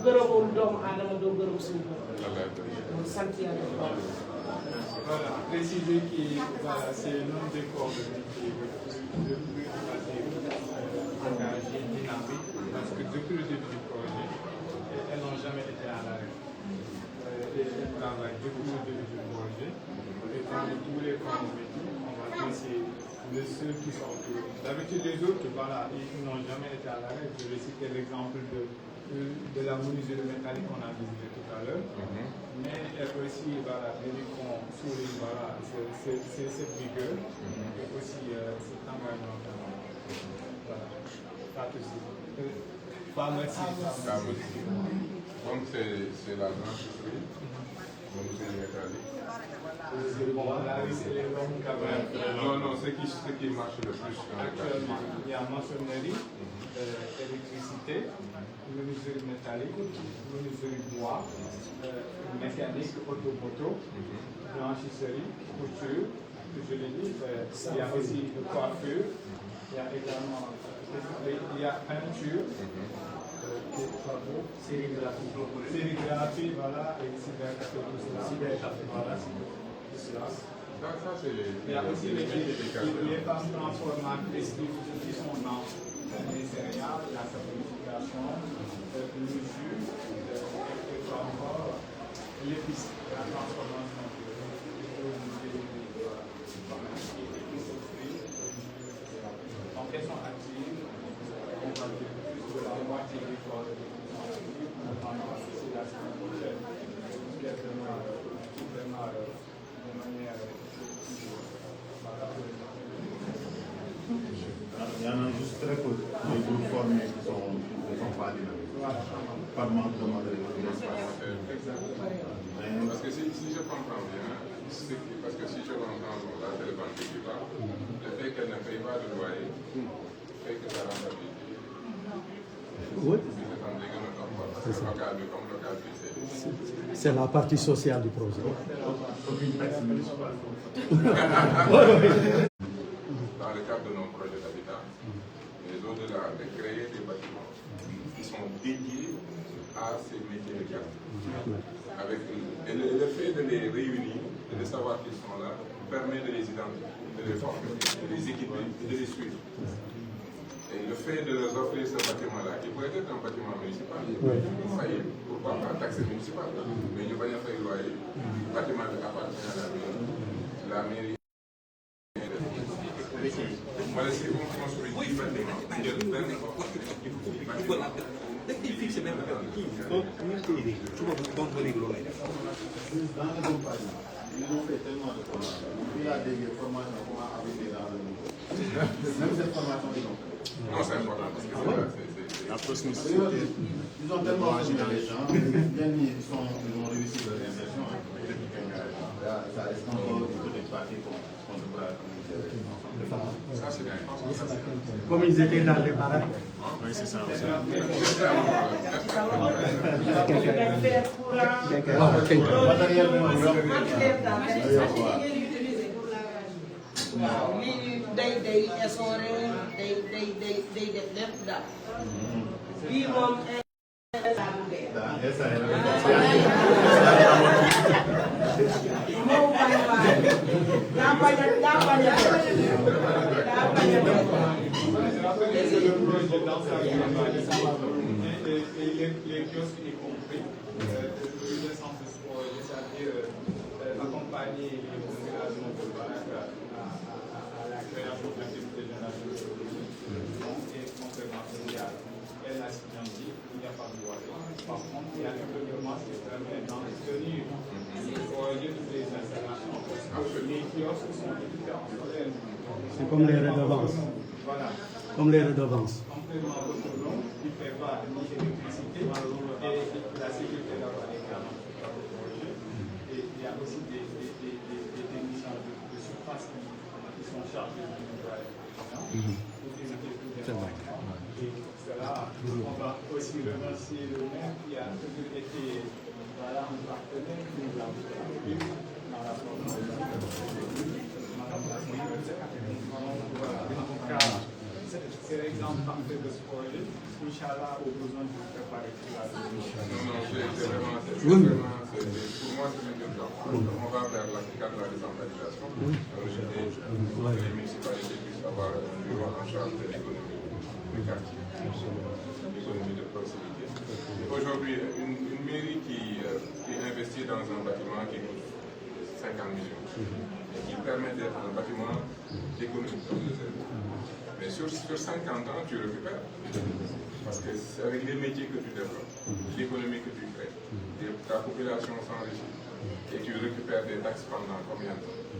gërëmoon doomu aadama doo gërëm suñu borom sant yàlla. Voilà, préciser que voilà, c'est l'un des coordonnées qui est le plus engagé, dynamique, parce que depuis le début du projet, elles n'ont jamais été à l'arrêt. Elles travaillent depuis le début du projet, et dans tous les camps, on va dire c'est les seuls qui sont. D'habitude, les autres, voilà, ils n'ont jamais été à l'arrêt. Je vais citer l'exemple de la menuiserie métallique qu'on a visité tout à l'heure. Mais aussi, voilà, les qu'on souligne, voilà, c'est cette vigueur et aussi cet engagement. Voilà, pas de souci. Pas merci. Donc c'est la blanchisserie, menuiserie métallique. C'est les longues cabanes. Non, ce qui marche le plus. Actuellement, il y a maçonnerie, électricité, menuiserie métallique, menuiserie bois, mécanique, auto-moto, blanchisserie, couture, je l'ai dit, il y a aussi coiffure, il y a également peinture, sérigraphie, voilà, et cybergraphie, voilà, Ça, c'est il y a aussi les femmes transformatrices qui sont dans les céréales, la saponification, le jus, et encore l'épicerie, la transformation donc elles sont actives, on va dire plus de la moitié des corps de notamment c'est la semaine prochaine, vraiment de manière il y en a juste très peu de groupes formés qui ne sont pas dynamiques. Par manque de d'espace. Parce que si je comprends bien, parce que si je comprends la télébanque qui va, le fait qu'elle ne paye pas de loyer fait que sa rentabilité. Oui. C'est la partie sociale du projet. Dans le cadre de nos projets d'habitat, mais au-delà de créer des bâtiments qui sont dédiés à ces métiers de garde. Et le fait de les réunir et de savoir qu'ils sont là permet de les identifier, de les former, de les équiper et de les suivre. Et le fait de leur offrir ce bâtiment-là, qui pourrait être un bâtiment municipal, failli, pourquoi pas taxe municipale, mais nous voyons faire loyer, bâtiment de appartient à la mairie. Voilà, si on construit 10 bâtiments, il y a 20 bâtiments. Dès qu'il fixe même donc, Dans le compagnie, ils ont fait tellement de formations. Il y a des formations comment habiter dans le monde. Même cette formation, ils ont fait. Non, c'est important parce que la proximité. Ils ont tellement formé les gens, ils ont réussi leur insertion. Ça reste encore une petite partie qu'on devra communiquer. ça, c'est bien. Comme ils étaient dans les baraques. Oui, c'est ça. day essoré day def lépp daal bii moom moom bañ waay daa bañ les kiosques y compris, le sens de ce projet, c'est-à-dire accompagner les populations de Baraka à la création d'activités générales et concernant sociale et la citoyenneté, il n'y a pas de loyer. Par contre, il y a un règlement qui permet d'entretenir le projet de des installations parce que les kiosques sont équipés en solaire. C'est comme les redevances. Voilà. Comme les redevances. Complément autonome qui ne fait pas ni l'électricité et la sécurité d'avoir des canaux sur le projet. Et il y a aussi des techniciens de surface qui sont chargés de nettoyer pour éviter tout départ. Et cela, on va aussi remercier le maire qui a toujours été un partenaire qui nous a aidés dans la formation. C'est l'exemple parfait de ce projet. Inch'Allah, au besoin de préparer tout la Oui. Vraiment, pour moi, c'est une urgence. On va vers la décentralisation. Les municipalités puissent avoir un bureau en charge de l'économie du quartier, l'économie de proximité. Aujourd'hui, une mairie qui investit dans un bâtiment qui coûte 50 millions et qui permet d'être un bâtiment d'économie comme le zéro. Mais sur 50 ans, tu récupères. Parce que c'est avec les métiers que tu développes, l'économie que tu crées, ta population s'enrichit et tu récupères des taxes pendant combien de temps?